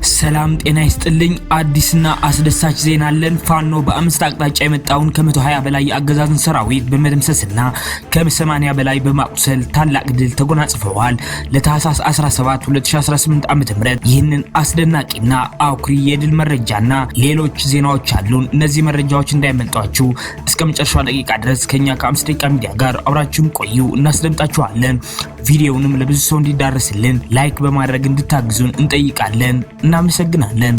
ሰላም ጤና ይስጥልኝ። አዲስና አስደሳች ዜና አለን። ፋኖ በአምስት አቅጣጫ የመጣውን ከ120 በላይ የአገዛዙን ሰራዊት በመደምሰስና ከ80 በላይ በማቁሰል ታላቅ ድል ተጎናጽፈዋል። ለታህሳስ 17 2018 ዓ.ም ይህንን አስደናቂና አኩሪ የድል መረጃና ሌሎች ዜናዎች አሉን። እነዚህ መረጃዎች እንዳይመልጧችሁ እስከ መጨረሻው ደቂቃ ድረስ ከኛ ከአምስት ደቂቃ ሚዲያ ጋር አብራችሁን ቆዩ። እናስደምጣችኋለን። ቪዲዮውንም ለብዙ ሰው እንዲዳረስልን ላይክ በማድረግ እንድታግዙን እንጠይቃለን። እናመሰግናለን።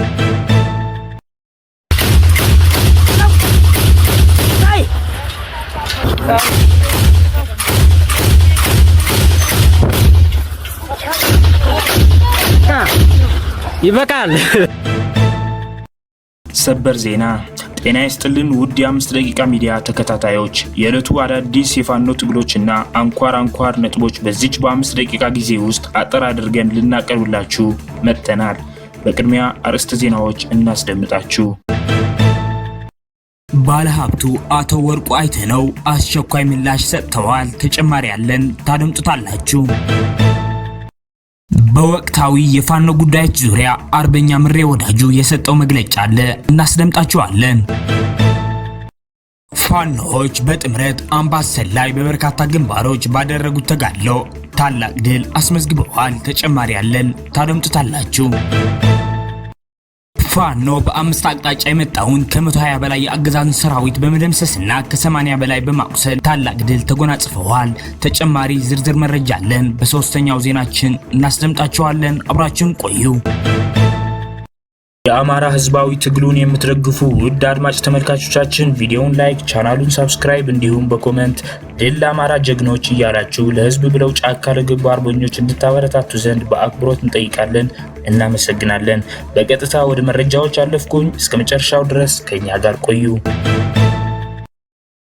ይበቃል። ሰበር ዜና። ጤና ይስጥልን ውድ የአምስት ደቂቃ ሚዲያ ተከታታዮች፣ የዕለቱ አዳዲስ የፋኖ ትግሎችና አንኳር ነጥቦች በዚች በ5 ደቂቃ ጊዜ ውስጥ አጠር አድርገን ልናቀርብላችሁ መጥተናል። በቅድሚያ አርዕስተ ዜናዎች እናስደምጣችሁ። ባለሀብቱ አቶ ወርቁ አይተነው አስቸኳይ ምላሽ ሰጥተዋል። ተጨማሪ ያለን ታደምጡታላችሁ። በወቅታዊ የፋኖ ጉዳዮች ዙሪያ አርበኛ ምሬ ወዳጁ የሰጠው መግለጫ አለ፣ እናስደምጣችኋለን። ፋኖዎች በጥምረት አምባሰል ላይ በበርካታ ግንባሮች ባደረጉት ተጋድሎ ታላቅ ድል አስመዝግበዋል። ተጨማሪ ያለን ታደምጡታላችሁ። ፋኖ በአምስት አቅጣጫ የመጣውን ከ120 በላይ የአገዛዙን ሰራዊት በመደምሰስና ከ80 በላይ በማቁሰል ታላቅ ድል ተጎናጽፈዋል። ተጨማሪ ዝርዝር መረጃ አለን፣ በሶስተኛው ዜናችን እናስደምጣችኋለን። አብራችሁን ቆዩ። የአማራ ህዝባዊ ትግሉን የምትደግፉ ውድ አድማጭ ተመልካቾቻችን ቪዲዮውን ላይክ፣ ቻናሉን ሰብስክራይብ እንዲሁም በኮሜንት ድል ለአማራ ጀግኖች እያላችሁ ለህዝብ ብለው ጫካ ለገቡ አርበኞች እንድታበረታቱ ዘንድ በአክብሮት እንጠይቃለን። እናመሰግናለን። በቀጥታ ወደ መረጃዎች አለፍኩኝ። እስከ መጨረሻው ድረስ ከኛ ጋር ቆዩ።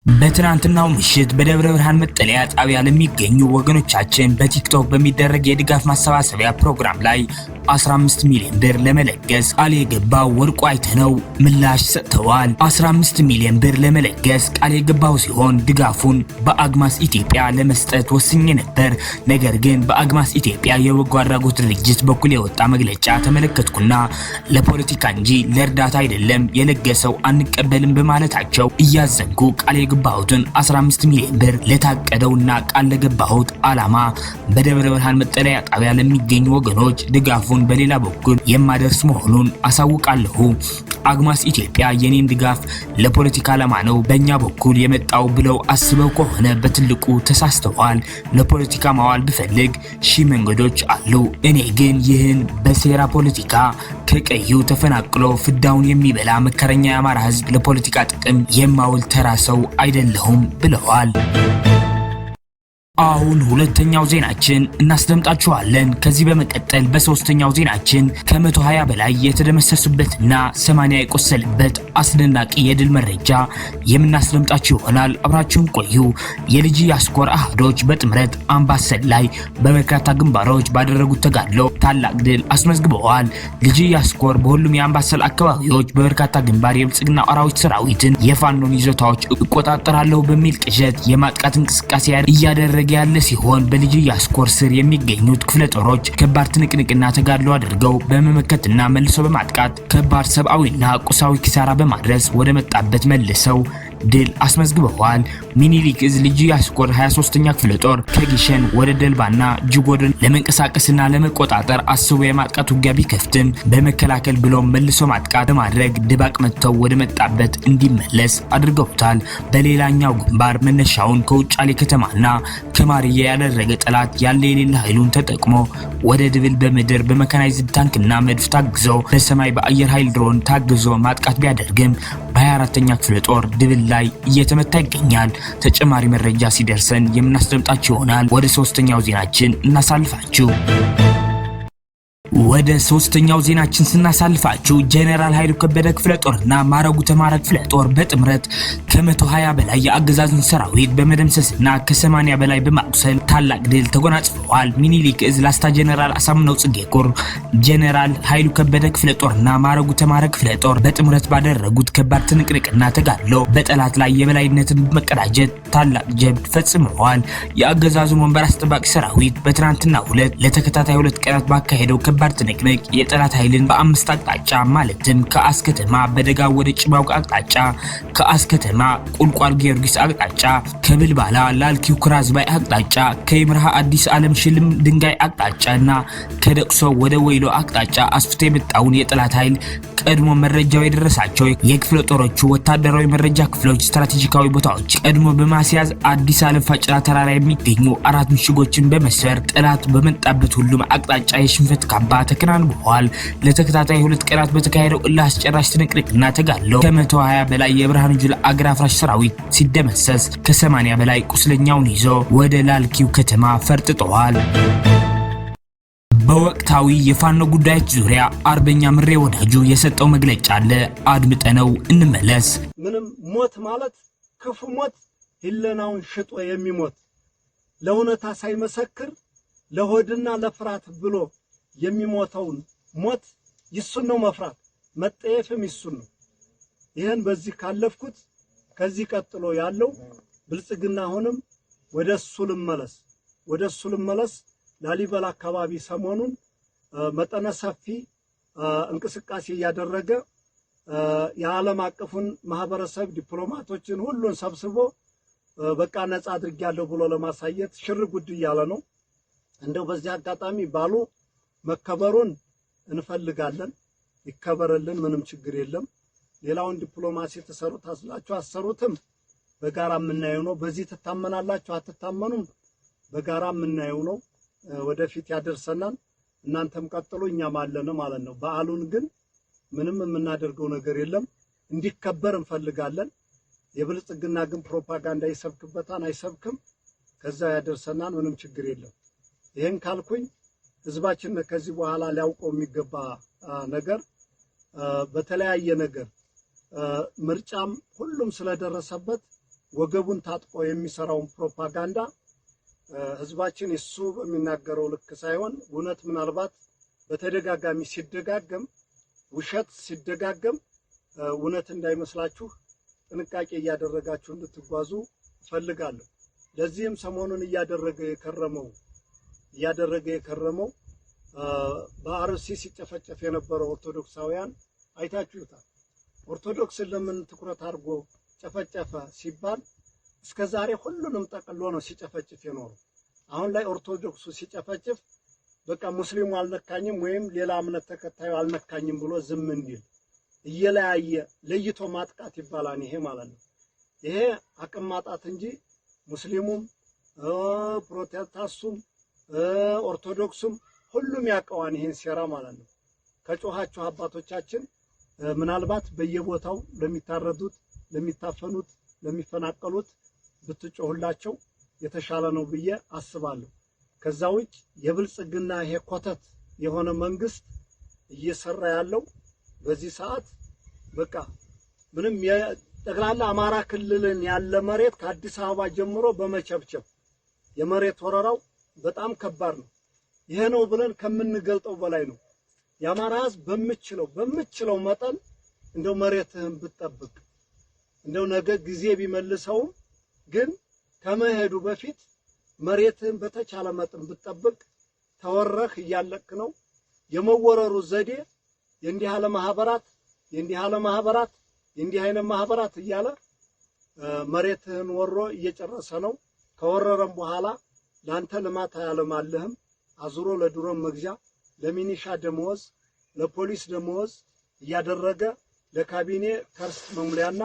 በትናንትናው ምሽት በደብረ ብርሃን መጠለያ ጣቢያ ለሚገኙ ወገኖቻችን በቲክቶክ በሚደረግ የድጋፍ ማሰባሰቢያ ፕሮግራም ላይ 15 ሚሊዮን ብር ለመለገስ ቃል የገባው ወርቁ አይተነው ምላሽ ሰጥተዋል። 15 ሚሊዮን ብር ለመለገስ ቃል የገባው ሲሆን ድጋፉን በአግማስ ኢትዮጵያ ለመስጠት ወስኜ ነበር። ነገር ግን በአግማስ ኢትዮጵያ የበጎ አድራጎት ድርጅት በኩል የወጣ መግለጫ ተመለከትኩና ለፖለቲካ እንጂ ለእርዳታ አይደለም የለገሰው አንቀበልም በማለታቸው እያዘንኩ ቃል የገባሁትን 15 ሚሊዮን ብር ለታቀደውና ቃል ለገባሁት ዓላማ በደብረ ብርሃን መጠለያ ጣቢያ ለሚገኙ ወገኖች ድጋፉን በሌላ በኩል የማደርስ መሆኑን አሳውቃለሁ። አግማስ ኢትዮጵያ የኔን ድጋፍ ለፖለቲካ ዓላማ ነው በእኛ በኩል የመጣው ብለው አስበው ከሆነ በትልቁ ተሳስተዋል። ለፖለቲካ ማዋል ብፈልግ ሺህ መንገዶች አሉ። እኔ ግን ይህን በሴራ ፖለቲካ ከቀዩ ተፈናቅሎ ፍዳውን የሚበላ መከረኛ የአማራ ህዝብ ለፖለቲካ ጥቅም የማውል ተራ ሰው አይደለሁም ብለዋል። አሁን ሁለተኛው ዜናችን እናስደምጣችኋለን። ከዚህ በመቀጠል በሶስተኛው ዜናችን ከ120 በላይ የተደመሰሱበትና 80 የቆሰሉበት አስደናቂ የድል መረጃ የምናስደምጣችሁ ይሆናል። አብራችሁን ቆዩ። የልጅ ያስኮር አህዶች በጥምረት አምባሰል ላይ በበርካታ ግንባሮች ባደረጉት ተጋድሎ ታላቅ ድል አስመዝግበዋል። ልጅ ያስኮር በሁሉም የአምባሰል አካባቢዎች በበርካታ ግንባር የብልጽግና አራዊት ሰራዊትን የፋኖን ይዞታዎች እቆጣጠራለሁ በሚል ቅዠት የማጥቃት እንቅስቃሴ እያደረገ ያለ ሲሆን በልጅ ያስኮር ስር የሚገኙት ክፍለ ጦሮች ከባድ ትንቅንቅና ተጋድሎ አድርገው በመመከትና መልሶ በማጥቃት ከባድ ሰብአዊና ቁሳዊ ኪሳራ በማድረስ ወደ መጣበት መልሰው ድል አስመዝግበዋል። ሚኒሊክ እዝ ልጅ ያስኮር 23ኛ ክፍለ ጦር ከጊሸን ወደ ደልባና ጅጎድን ለመንቀሳቀስና ለመቆጣጠር አስቦ የማጥቃት ውጊያ ቢከፍትም በመከላከል ብሎም መልሶ ማጥቃት በማድረግ ድባቅ መተው ወደ መጣበት እንዲመለስ አድርገውታል። በሌላኛው ግንባር መነሻውን ከውጫሌ ከተማና ከማርያ ያደረገ ጠላት ያለ የሌለ ኃይሉን ተጠቅሞ ወደ ድብል በምድር በመካናይዝድ ታንክና መድፍ ታግዞ በሰማይ በአየር ኃይል ድሮን ታግዞ ማጥቃት ቢያደርግም በ24ኛ ክፍለ ጦር ድብል ላይ እየተመታ ይገኛል። ተጨማሪ መረጃ ሲደርሰን የምናስደምጣችሁ ይሆናል። ወደ ሶስተኛው ዜናችን እናሳልፋችሁ። ወደ ሶስተኛው ዜናችን ስናሳልፋችሁ ጀነራል ኃይሉ ከበደ ክፍለ ጦርና ማረጉ ተማረ ክፍለ ጦር በጥምረት ከ120 በላይ የአገዛዙን ሰራዊት በመደምሰስና ከ80 በላይ በማቁሰል ታላቅ ድል ተጎናጽፈዋል። ሚኒሊክ እዝ ላስታ ጀነራል አሳምነው ጽጌ ኮር ጀነራል ኃይሉ ከበደ ክፍለ ጦርና ማረጉ ተማረ ክፍለ ጦር በጥምረት ባደረጉት ከባድ ትንቅንቅና ተጋድሎ በጠላት ላይ የበላይነትን በመቀዳጀት ታላቅ ጀብድ ፈጽመዋል። የአገዛዙን ወንበር አስጠባቂ ሰራዊት በትናንትናው ዕለት ለተከታታይ 2 ቀናት ባካሄደው ከባድ ትንቅንቅ የጠላት ኃይልን በ5 አቅጣጫ ማለትም ከአስከተማ በደጋው ወደ ጭባው አቅጣጫ፣ ከአስከተማ ቁልቋል ጊዮርጊስ አቅጣጫ፣ ከብልባላ ላልኪው ክራዝባይ አቅጣጫ፣ ከይምርሃ አዲስ ዓለም ሽልም ድንጋይ አቅጣጫና ከደቅሶ ወደ ወይሎ አቅጣጫ አስፍቶ የመጣውን የጠላት ኃይል ቀድሞ መረጃው የደረሳቸው የክፍለ ጦሮቹ ወታደራዊ መረጃ ክፍሎች ስትራቴጂካዊ ቦታዎች ቀድሞ በማስያዝ አዲስ ዓለም ፋጭራ ተራራ የሚገኙ 4 ምሽጎችን በመስበር ጠላት በመጣበት ሁሉም አቅጣጫ የሽንፈት ካባ ተከናንበዋል። ለተከታታይ 2 ቀናት በተካሄደው እልህ አስጨራሽ ትንቅንቅና ተጋድሎ ከ120 በላይ የብርሃኑ ጁላ አገር አፍራሽ ሰራዊት ሲደመሰስ ከ80 በላይ ቁስለኛውን ይዞ ወደ ላልኪው ከተማ ፈርጥጠዋል። በወቅታዊ የፋኖ ጉዳዮች ዙሪያ አርበኛ ምሬ ወዳጁ የሰጠው መግለጫ አለ። አድምጠነው እንመለስ። ምንም ሞት ማለት ክፉ ሞት ህለናውን ሽጦ የሚሞት ለእውነታ ሳይመሰክር ለሆድና ለፍራት ብሎ የሚሞተውን ሞት ይሱን ነው መፍራት፣ መጠየፍም ይሱን ነው። ይሄን በዚህ ካለፍኩት ከዚህ ቀጥሎ ያለው ብልጽግና ሆነም ወደሱ ልመለስ ላሊበላ አካባቢ ሰሞኑን መጠነ ሰፊ እንቅስቃሴ ያደረገ የዓለም አቀፉን ማህበረሰብ ዲፕሎማቶችን ሁሉን ሰብስቦ በቃ ነፃ አድርጊያለሁ ብሎ ለማሳየት ሽር ጉድ ያለ ነው። እንደው በዚህ አጋጣሚ ባሉ መከበሩን እንፈልጋለን። ይከበረልን፣ ምንም ችግር የለም። ሌላውን ዲፕሎማሲ ተሰሩት አስላችሁ አሰሩትም በጋራ የምናየው ነው። በዚህ ተታመናላችሁ አትታመኑም በጋራ የምናየው ነው። ወደፊት ያደርሰናል። እናንተም ቀጥሉ እኛም አለን ማለት ነው። በዓሉን ግን ምንም የምናደርገው ነገር የለም። እንዲከበር እንፈልጋለን። የብልጽግና ግን ፕሮፓጋንዳ ይሰብክበታል አይሰብክም፣ ከዛ ያደርሰናል። ምንም ችግር የለም። ይሄን ካልኩኝ ህዝባችን ከዚህ በኋላ ሊያውቀው የሚገባ ነገር በተለያየ ነገር ምርጫም ሁሉም ስለደረሰበት ወገቡን ታጥቆ የሚሰራውን ፕሮፓጋንዳ ህዝባችን እሱ በሚናገረው ልክ ሳይሆን እውነት ምናልባት በተደጋጋሚ ሲደጋገም ውሸት ሲደጋገም እውነት እንዳይመስላችሁ ጥንቃቄ እያደረጋችሁ እንድትጓዙ ፈልጋለሁ። ለዚህም ሰሞኑን እያደረገ የከረመው በአርሲ ሲጨፈጨፍ የነበረው ኦርቶዶክሳውያን አይታችሁታል። ኦርቶዶክስን ለምን ትኩረት አድርጎ ጨፈጨፈ ሲባል እስከዛሬ ሁሉንም ጠቅሎ ነው ሲጨፈጭፍ የኖረው። አሁን ላይ ኦርቶዶክሱ ሲጨፈጭፍ በቃ ሙስሊሙ አልነካኝም ወይም ሌላ እምነት ተከታዩ አልነካኝም ብሎ ዝም እንዲል እየለያየ ለይቶ ማጥቃት ይባላል ይሄ ማለት ነው። ይሄ አቅም ማጣት እንጂ ሙስሊሙም ፕሮቴስታንቱም ኦርቶዶክሱም ሁሉም ያውቀዋን ይሄን ሴራ ማለት ነው። ከጮኻችሁ አባቶቻችን ምናልባት በየቦታው ለሚታረዱት፣ ለሚታፈኑት፣ ለሚፈናቀሉት ብትጮህላቸው የተሻለ ነው ብዬ አስባለሁ። ከዛ ውጭ የብልጽግና ይሄ ኮተት የሆነ መንግስት እየሰራ ያለው በዚህ ሰዓት በቃ ምንም ጠቅላላ አማራ ክልልን ያለ መሬት ከአዲስ አበባ ጀምሮ በመቸብቸብ የመሬት ወረራው በጣም ከባድ ነው። ይሄ ነው ብለን ከምንገልጠው በላይ ነው። የአማራ ህዝብ በምችለው መጠን እንደው መሬትህን ብትጠብቅ እንደው ነገ ጊዜ ቢመልሰውም ግን ከመሄዱ በፊት መሬትህን በተቻለ መጠን ብትጠብቅ ተወረህ እያለክ ነው። የመወረሩ ዘዴ የእንዲህ ያለ ማህበራት እያለ መሬትህን ወሮ እየጨረሰ ነው። ከወረረም በኋላ ላንተ ልማት አያለማልህም። አዙሮ ለድሮን መግዣ፣ ለሚኒሻ ደመወዝ፣ ለፖሊስ ደመወዝ እያደረገ ለካቢኔ ከርስ መሙሊያና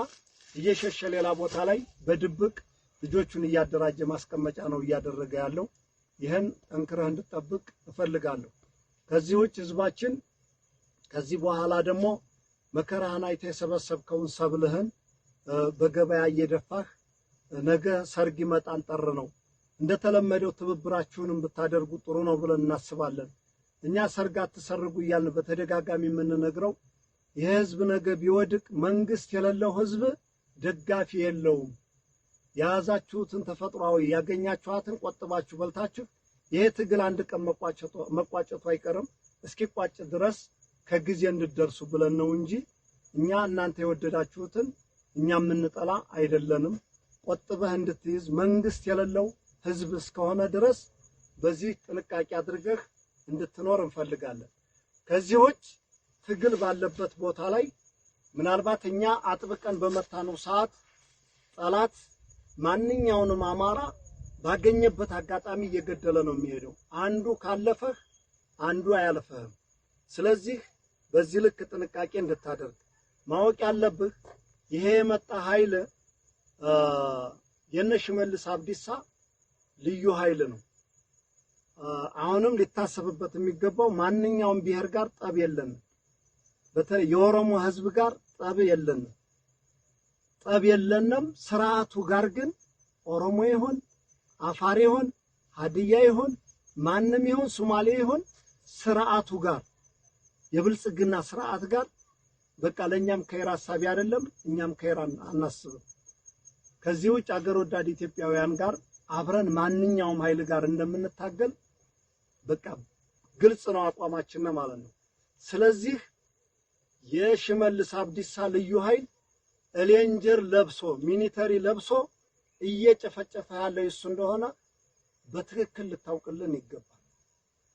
እየሸሸ ሌላ ቦታ ላይ በድብቅ ልጆቹን እያደራጀ ማስቀመጫ ነው እያደረገ ያለው። ይሄን ጠንክረህ እንድትጠብቅ እፈልጋለሁ። ከዚህ ውጭ ህዝባችን ከዚህ በኋላ ደግሞ መከራህን አይተህ የሰበሰብከውን ሰብልህን በገበያ እየደፋህ ነገ ሰርግ ይመጣል ጠር ነው እንደተለመደው ትብብራችሁንም ብታደርጉ ጥሩ ነው ብለን እናስባለን። እኛ ሰርግ አትሰርጉ እያልን በተደጋጋሚ የምንነግረው ይሄ ህዝብ ነገ ቢወድቅ መንግስት የሌለው ህዝብ ደጋፊ የለውም። የያዛችሁትን ተፈጥሯዊ ያገኛችኋትን ቆጥባችሁ በልታችሁ ይሄ ትግል አንድ ቀን መቋጨቱ አይቀርም። እስኪቋጭ ድረስ ከጊዜ እንድትደርሱ ብለን ነው እንጂ እኛ እናንተ የወደዳችሁትን እኛ የምንጠላ አይደለንም። ቆጥበህ እንድትይዝ መንግስት የሌለው ህዝብ እስከሆነ ድረስ በዚህ ጥንቃቄ አድርገህ እንድትኖር እንፈልጋለን። ከዚህ ውጭ ትግል ባለበት ቦታ ላይ ምናልባት እኛ አጥብቀን በመታነው ሰዓት ጠላት ማንኛውንም አማራ ባገኘበት አጋጣሚ እየገደለ ነው የሚሄደው። አንዱ ካለፈህ አንዱ አያልፈህም። ስለዚህ በዚህ ልክ ጥንቃቄ እንድታደርግ ማወቅ ያለብህ ይሄ የመጣ ኃይል የሽመልስ አብዲሳ ልዩ ኃይል ነው። አሁንም ሊታሰብበት የሚገባው ማንኛውም ብሔር ጋር ጠብ የለንም። በተለይ የኦሮሞ ህዝብ ጋር ጠብ የለንም። ስርዓቱ ጋር ግን ኦሮሞ ይሁን አፋር ይሁን ሀዲያ ይሁን ማንም ይሁን ሶማሌ ይሁን ስርዓቱ ጋር የብልጽግና ስርዓት ጋር በቃ ለኛም ከይራ ሐሳቢ አይደለም፣ እኛም ከይራ አናስብም። ከዚህ ውጭ አገር ወዳድ ኢትዮጵያውያን ጋር አብረን ማንኛውም ኃይል ጋር እንደምንታገል በቃ ግልጽ ነው አቋማችን ማለት ነው። ስለዚህ የሽመልስ አብዲሳ ልዩ ኃይል ሬንጀር ለብሶ ሚሊተሪ ለብሶ እየጨፈጨፈ ያለው እሱ እንደሆነ በትክክል ልታውቅልን ይገባል።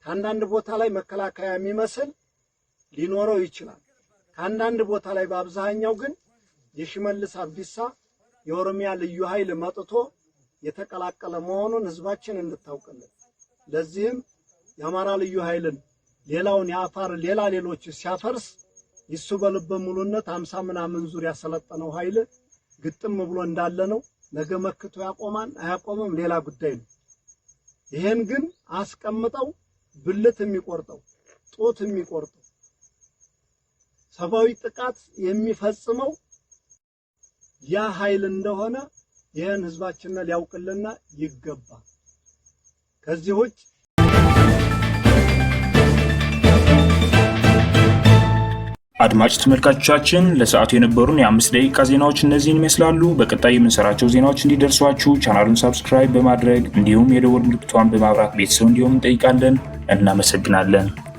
ከአንዳንድ ቦታ ላይ መከላከያ የሚመስል ሊኖረው ይችላል። ከአንዳንድ ቦታ ላይ በአብዛኛው ግን የሽመልስ አብዲሳ የኦሮሚያ ልዩ ኃይል መጥቶ የተቀላቀለ መሆኑን ህዝባችን እንድታውቅልን። ለዚህም የአማራ ልዩ ኃይልን ሌላውን የአፋር ሌሎች ሲያፈርስ ይሱ በልበ ሙሉነት 50 ምናምን ዙሪያ ያሰለጠነው ኃይል ግጥም ብሎ እንዳለ ነው። ነገ መክቶ ያቆማን አያቆምም ሌላ ጉዳይ ነው። ይሄን ግን አስቀምጠው ብልት የሚቆርጠው ጦት የሚቆርጠው ሰብአዊ ጥቃት የሚፈጽመው ያ ኃይል እንደሆነ ይሄን ህዝባችን ሊያውቅልና ይገባል። ከዚህ ውጭ አድማጭ ተመልካቾቻችን ለሰዓቱ የነበሩን የ5 ደቂቃ ዜናዎች እነዚህን ይመስላሉ። በቀጣይ የምንሰራቸው ዜናዎች እንዲደርሷችሁ ቻናሉን ሰብስክራይብ በማድረግ እንዲሁም የደወል ምልክቷን በማብራት ቤተሰብ እንዲሆኑ እንጠይቃለን። እናመሰግናለን።